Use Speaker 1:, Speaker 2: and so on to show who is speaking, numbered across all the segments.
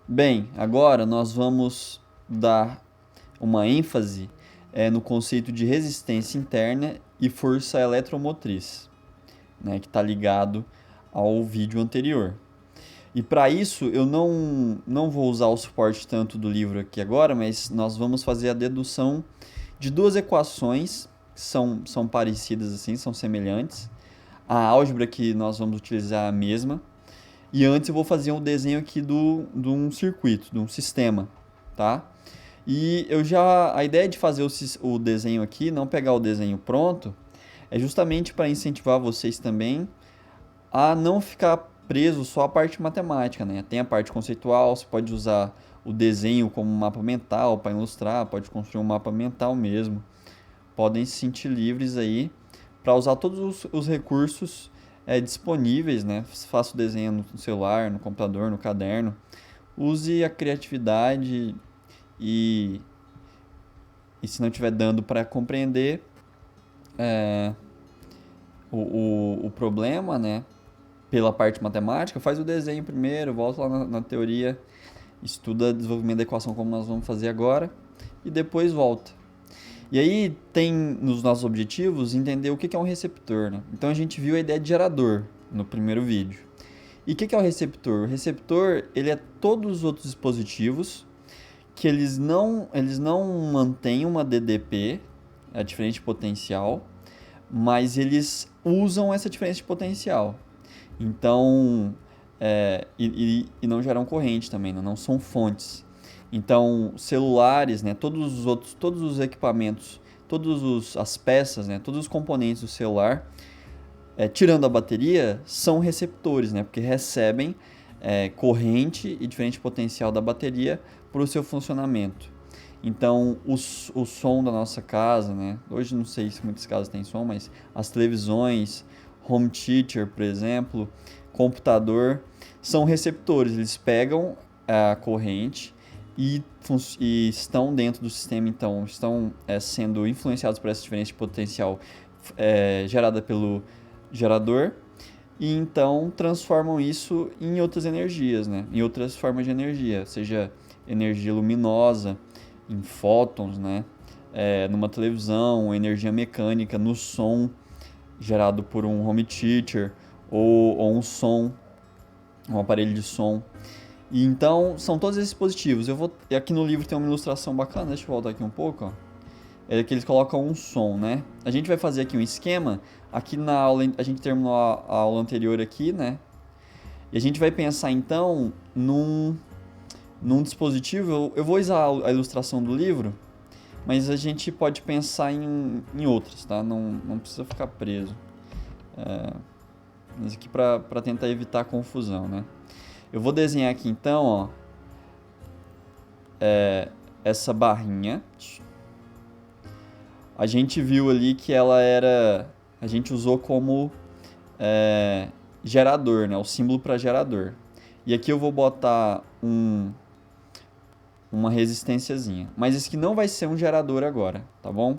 Speaker 1: Bem, agora nós vamos dar uma ênfase no conceito de resistência interna e força eletromotriz, né, que está ligado ao vídeo anterior. E para isso eu não vou usar o suporte tanto do livro aqui agora, mas nós vamos fazer a dedução de duas equações que são parecidas assim, são semelhantes. A álgebra que nós vamos utilizar é a mesma. E antes eu vou fazer um desenho aqui de um circuito, de um sistema, tá? E a ideia de fazer o desenho aqui, não pegar o desenho pronto, é justamente para incentivar vocês também a não ficar preso só à parte matemática, né? Tem a parte conceitual, você pode usar o desenho como um mapa mental para ilustrar, pode construir um mapa mental mesmo. Podem se sentir livres aí para usar todos os recursos disponíveis, né? Faça o desenho no celular, no computador, no caderno. Use a criatividade e, e se não estiver dando para compreender é, o problema, né? Pela parte matemática, faz o desenho primeiro, volta lá na teoria, estuda desenvolvimento da equação como nós vamos fazer agora e depois volta. E aí tem nos nossos objetivos entender o que é um receptor, né? Então a gente viu a ideia de gerador no primeiro vídeo. E o que é o receptor? O receptor ele é todos os outros dispositivos que eles não mantêm uma DDP, a diferença de potencial, mas eles usam essa diferença de potencial. Então, e não geram corrente também, né? Não são fontes. Então, celulares, né? Todos os equipamentos, as peças, né? Todos os componentes do celular, tirando a bateria, são receptores, né? Porque recebem corrente e diferente potencial da bateria para o seu funcionamento. Então, o som da nossa casa, né? Hoje não sei se muitas casas têm som, mas as televisões, home theater, por exemplo, computador, são receptores. Eles pegam a corrente e estão dentro do sistema, então, estão sendo influenciados por essa diferença de potencial gerada pelo gerador e então transformam isso em outras energias, né? Em outras formas de energia, seja energia luminosa, em fótons, né? Numa televisão, energia mecânica, no som gerado por um home theater ou um som, um aparelho de som. E então são todos esses dispositivos. Aqui no livro tem uma ilustração bacana, deixa eu voltar aqui um pouco, ó. É que eles colocam um som, né? A gente vai fazer aqui um esquema. Aqui na aula, a gente terminou a aula anterior aqui, né? E a gente vai pensar então num dispositivo. Eu vou usar a ilustração do livro, mas a gente pode pensar em outras, tá? Não precisa ficar preso. Isso aqui para tentar evitar confusão, né? Eu vou desenhar aqui então, ó, essa barrinha. A gente viu ali que ela era. A gente usou como gerador, né? O símbolo para gerador. E aqui eu vou botar uma resistênciazinha. Mas esse aqui não vai ser um gerador agora, tá bom?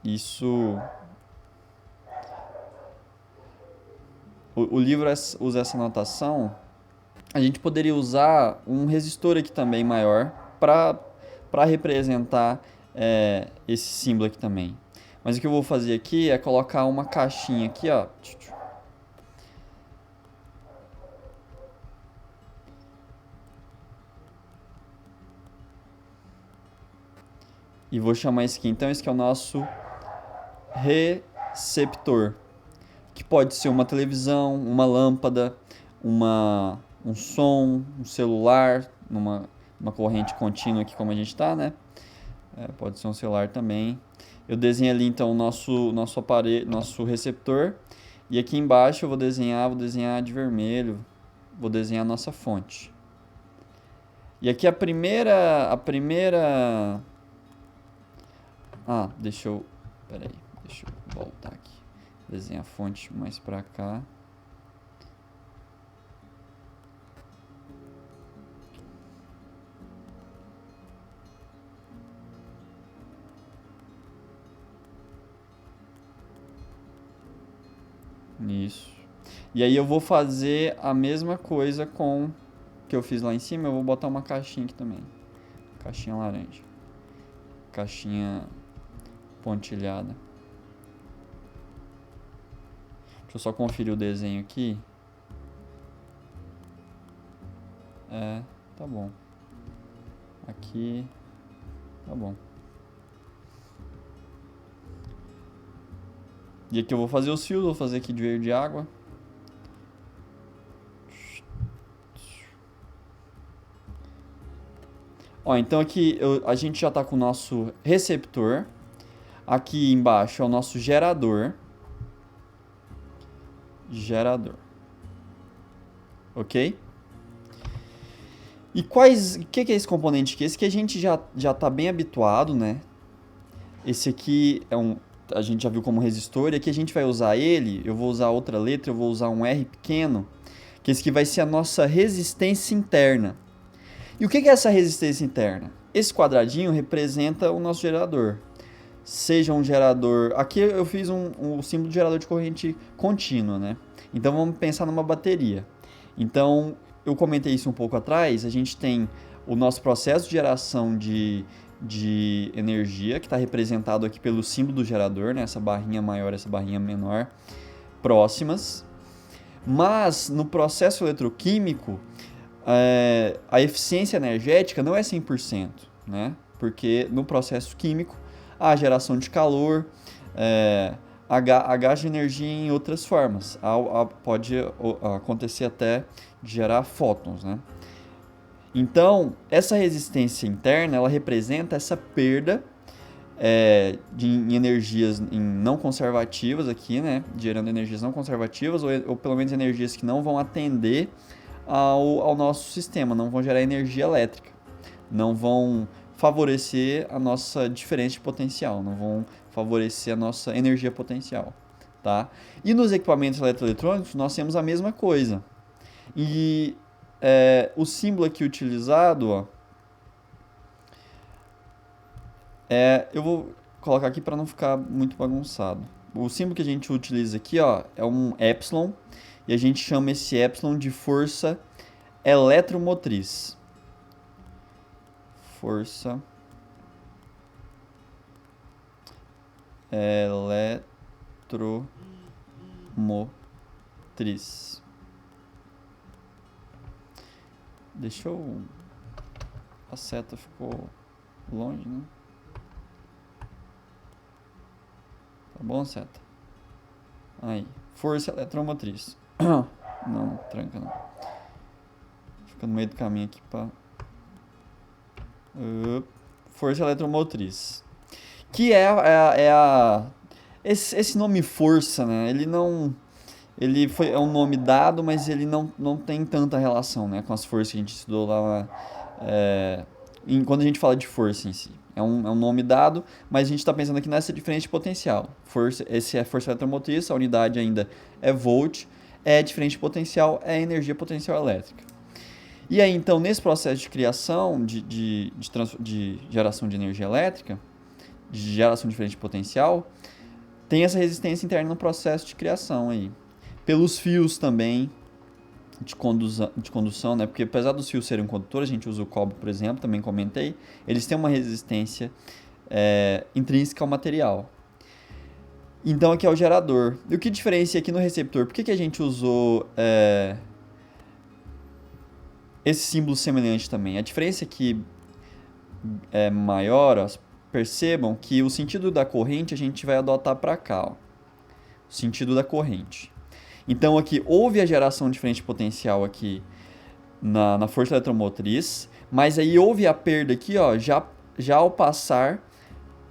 Speaker 1: Isso. O livro usa essa notação. A gente poderia usar um resistor aqui também maior para representar esse símbolo aqui também. Mas o que eu vou fazer aqui é colocar uma caixinha aqui, ó. E vou chamar esse aqui. Então esse aqui é o nosso receptor, que pode ser uma televisão, uma lâmpada, um som, um celular, uma corrente contínua aqui como a gente está, né? Pode ser um celular também. Eu desenho ali então o nosso aparelho, nosso receptor. E aqui embaixo eu vou desenhar de vermelho, vou desenhar a nossa fonte. E aqui deixa eu voltar aqui. Desenhar a fonte mais pra cá. Isso. E aí eu vou fazer a mesma coisa com que eu fiz lá em cima, eu vou botar uma caixinha aqui também. Caixinha laranja. Caixinha pontilhada. Deixa eu só conferir o desenho aqui. Tá bom. Aqui, tá bom. E aqui eu vou fazer os fios, vou fazer aqui de verde água. Ó, então aqui a gente já está com o nosso receptor. Aqui embaixo é o nosso gerador. Ok? E o que é esse componente aqui? Esse que a gente já está bem habituado, né? Esse aqui a gente já viu como resistor, e aqui a gente vai usar ele, eu vou usar outra letra, eu vou usar um R pequeno, que esse aqui vai ser a nossa resistência interna. E o que é essa resistência interna? Esse quadradinho representa o nosso gerador. Seja um gerador... Aqui eu fiz um símbolo de gerador de corrente contínua, né? Então vamos pensar numa bateria. Então, eu comentei isso um pouco atrás, a gente tem o nosso processo de geração de energia, que está representado aqui pelo símbolo do gerador, né? Essa barrinha maior, essa barrinha menor, próximas. Mas, no processo eletroquímico, a eficiência energética não é 100%, né? Porque no processo químico, há geração de calor, há gasto de energia em outras formas. Pode acontecer até de gerar fótons, né? Então, essa resistência interna, ela representa essa perda em energias não conservativas aqui, né? Gerando energias não conservativas, ou pelo menos energias que não vão atender ao nosso sistema, não vão gerar energia elétrica, não vão favorecer a nossa diferença de potencial, não vão favorecer a nossa energia potencial, tá? E nos equipamentos eletroeletrônicos nós temos a mesma coisa. E o símbolo aqui utilizado, ó, eu vou colocar aqui para não ficar muito bagunçado. O símbolo que a gente utiliza aqui, ó, é um epsilon, e a gente chama esse epsilon de força eletromotriz. Força eletromotriz. Deixa eu... A seta ficou longe, né? Tá bom, seta? Aí. Força eletromotriz. Não, tranca não. Fica no meio do caminho aqui pra... Força eletromotriz. Que esse nome força, né? Ele não... é um nome dado, mas ele não tem tanta relação, né, com as forças que a gente estudou lá quando a gente fala de força em si. É um nome dado, mas a gente está pensando aqui nessa diferença de potencial. Esse é força eletromotriz, a unidade ainda é volt, diferença de potencial é energia potencial elétrica. E aí, então, nesse processo de criação, de geração de energia elétrica, de geração de diferença de potencial, tem essa resistência interna no processo de criação aí. Pelos fios também de condução, né? Porque apesar dos fios serem condutores, a gente usa o cobre, por exemplo, também comentei, eles têm uma resistência intrínseca ao material. Então aqui é o gerador. E o que diferencia aqui no receptor? Por que a gente usou esse símbolo semelhante também? A diferença aqui é maior, ó, percebam que o sentido da corrente a gente vai adotar para cá, ó. O sentido da corrente. Então aqui houve a geração de diferença de potencial aqui na força eletromotriz, mas aí houve a perda aqui, ó, já ao passar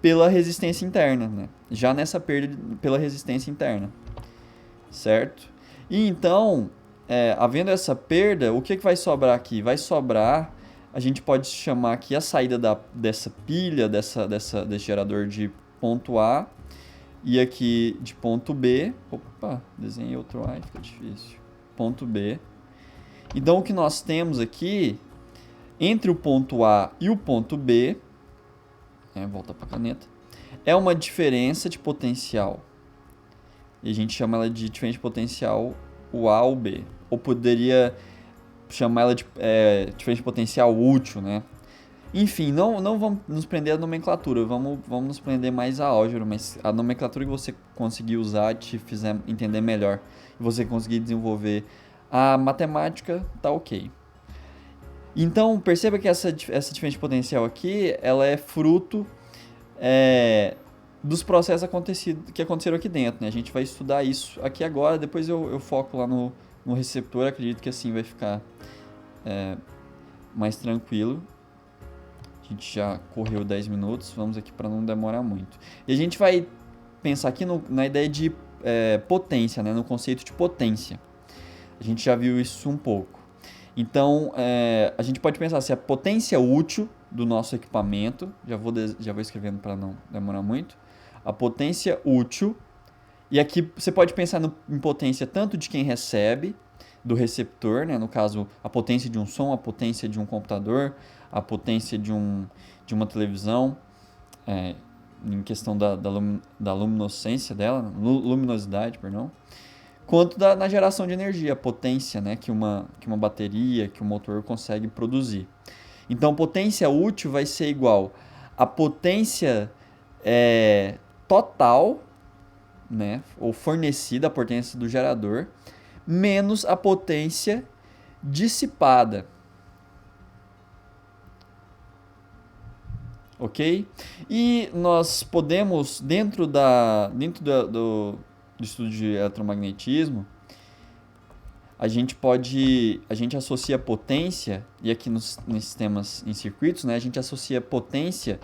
Speaker 1: pela resistência interna, né? Já nessa perda pela resistência interna, certo? E então, havendo essa perda, o que vai sobrar aqui? Vai sobrar, a gente pode chamar aqui a saída dessa pilha, desse gerador de ponto A, e aqui de ponto B, opa, desenhei outro A, fica difícil, ponto B. Então o que nós temos aqui, entre o ponto A e o ponto B, volta para a caneta, é uma diferença de potencial. E a gente chama ela de diferença de potencial o A ou B. Ou poderia chamar ela de diferença potencial útil, né? Enfim, não vamos nos prender à nomenclatura, vamos nos prender mais à álgebra, mas a nomenclatura que você conseguir usar te fizer entender melhor e você conseguir desenvolver a matemática, tá ok. Então, perceba que essa diferença potencial aqui, ela é fruto dos processos que aconteceram aqui dentro, né? A gente vai estudar isso aqui agora, depois eu foco lá no receptor, acredito que assim vai ficar mais tranquilo. A gente já correu 10 minutos, vamos aqui para não demorar muito. E a gente vai pensar aqui na ideia de potência, né? No conceito de potência. A gente já viu isso um pouco. Então, a gente pode pensar se a potência útil do nosso equipamento, já vou escrevendo para não demorar muito, a potência útil, e aqui você pode pensar em potência tanto de quem recebe, do receptor, né? No caso, a potência de um som, a potência de um computador, a potência de uma televisão, em questão da luminescência dela, luminosidade, perdão, quanto na geração de energia, a potência, né, que uma bateria, que um motor consegue produzir. Então, potência útil vai ser igual a potência total, né, ou fornecida, a potência do gerador, menos a potência dissipada. Ok? E nós podemos, dentro do estudo de eletromagnetismo, a gente associa potência, e aqui nos sistemas em circuitos, né, a gente associa potência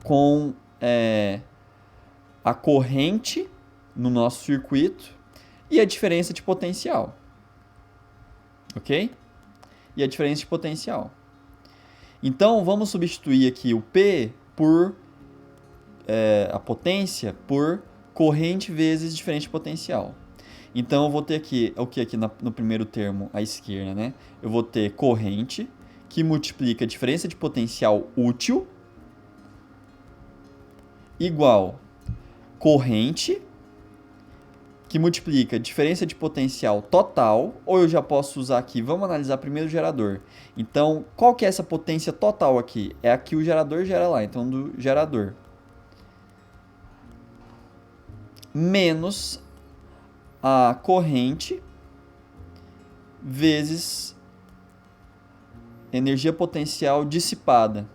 Speaker 1: com a corrente no nosso circuito e a diferença de potencial. Ok? E a diferença de potencial. Então, vamos substituir aqui o P por a potência por corrente vezes diferença de potencial. Então, eu vou ter aqui o que aqui no primeiro termo à esquerda, né? Eu vou ter corrente que multiplica a diferença de potencial útil igual corrente que multiplica a diferença de potencial total, ou eu já posso usar aqui, vamos analisar primeiro o gerador. Então, qual que é essa potência total aqui? É a que o gerador gera lá, então do gerador. Menos a corrente vezes energia potencial dissipada.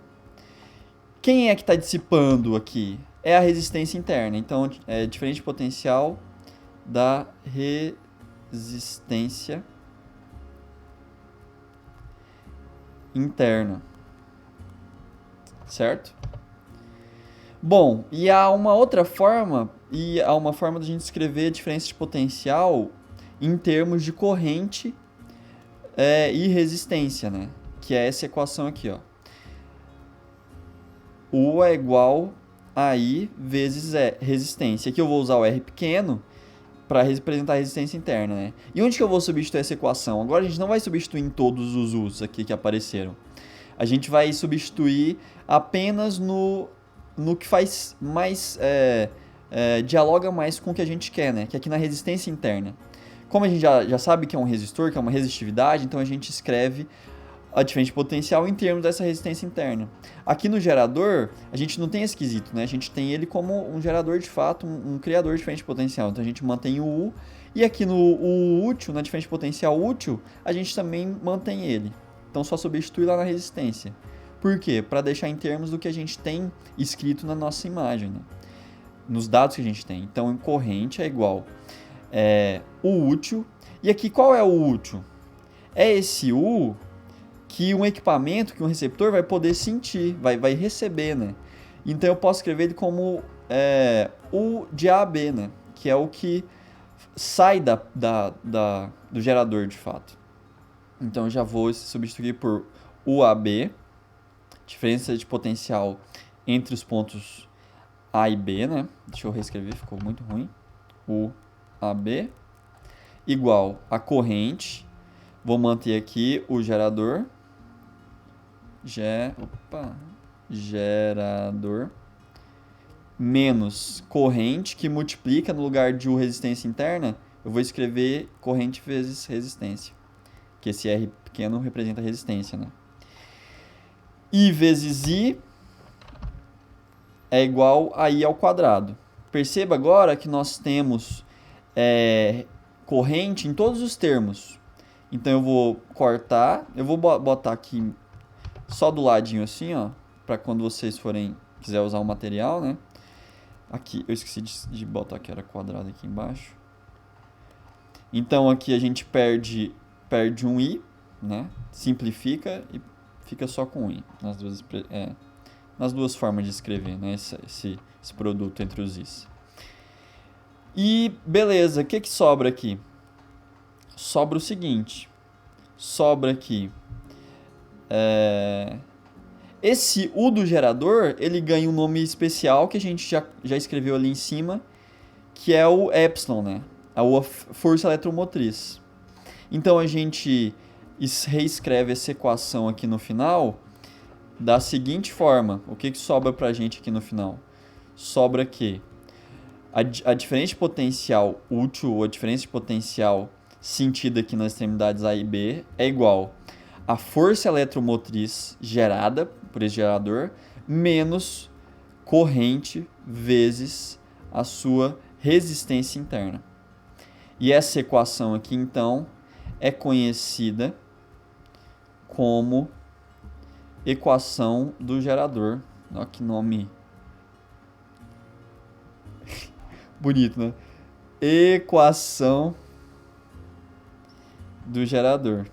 Speaker 1: Quem é que está dissipando aqui? É a resistência interna. Então, é diferença de potencial da resistência interna. Certo? Bom, e há uma outra forma, e há uma forma de a gente escrever a diferença de potencial em termos de corrente e resistência, né? Que é essa equação aqui, ó. U é igual a I vezes resistência. Aqui eu vou usar o R pequeno para representar a resistência interna, né? E onde que eu vou substituir essa equação? Agora a gente não vai substituir em todos os U's aqui que apareceram. A gente vai substituir apenas no que faz mais dialoga mais com o que a gente quer, né? Que é aqui na resistência interna. Como a gente já sabe que é um resistor, que é uma resistividade, então a gente escreve a diferença de potencial em termos dessa resistência interna. Aqui no gerador, a gente não tem esse quesito, né? A gente tem ele como um gerador de fato, um criador de diferença de potencial. Então a gente mantém o U, e aqui no U útil, na diferença de potencial útil, a gente também mantém ele. Então só substitui lá na resistência. Por quê? Para deixar em termos do que a gente tem escrito na nossa imagem, né? Nos dados que a gente tem. Então, corrente é igual U útil. E aqui, qual é o U útil? É esse U que um equipamento, que um receptor vai poder sentir, vai receber, né? Então, eu posso escrever ele como U de A a B, né? Que é o que sai do gerador, de fato. Então, eu já vou substituir por UAB, diferença de potencial entre os pontos A e B, né? Deixa eu reescrever, ficou muito ruim. UAB igual a corrente. Vou manter aqui o gerador. Gerador. Menos corrente, que multiplica no lugar de U resistência interna. eu vou escrever corrente vezes resistência, que esse R pequeno representa resistência, né? I vezes I é igual a I ao quadrado. Perceba agora que nós temos corrente em todos os termos. Então eu vou cortar, eu vou botar aqui só do ladinho assim, ó, para quando vocês quiser usar o material, né? Aqui, eu esqueci de botar que era quadrado aqui embaixo. Então aqui a gente perde um I, né? Simplifica e fica só com I nas duas formas de escrever, né? Esse produto entre os Is. E beleza, o que sobra aqui? Sobra o seguinte. Sobra aqui. Esse U do gerador, ele ganha um nome especial que a gente já escreveu ali em cima, que é o epsilon, né? A força eletromotriz. Então a gente reescreve essa equação aqui no final da seguinte forma. O que sobra pra gente aqui no final? Sobra que a diferença de potencial útil ou a diferença de potencial sentida aqui nas extremidades A e B é igual a força eletromotriz gerada por esse gerador menos corrente vezes a sua resistência interna. E essa equação aqui, então, é conhecida como equação do gerador. Olha que nome bonito, né? Equação do gerador.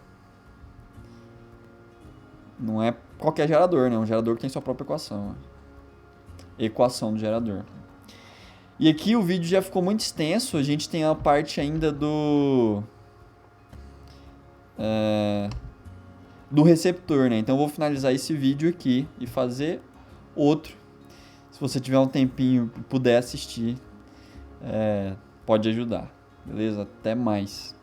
Speaker 1: Não é qualquer gerador, né? Um gerador que tem sua própria equação. Né? Equação do gerador. E aqui o vídeo já ficou muito extenso. A gente tem a parte ainda do receptor, né? Então eu vou finalizar esse vídeo aqui e fazer outro. Se você tiver um tempinho e puder assistir, pode ajudar. Beleza? Até mais.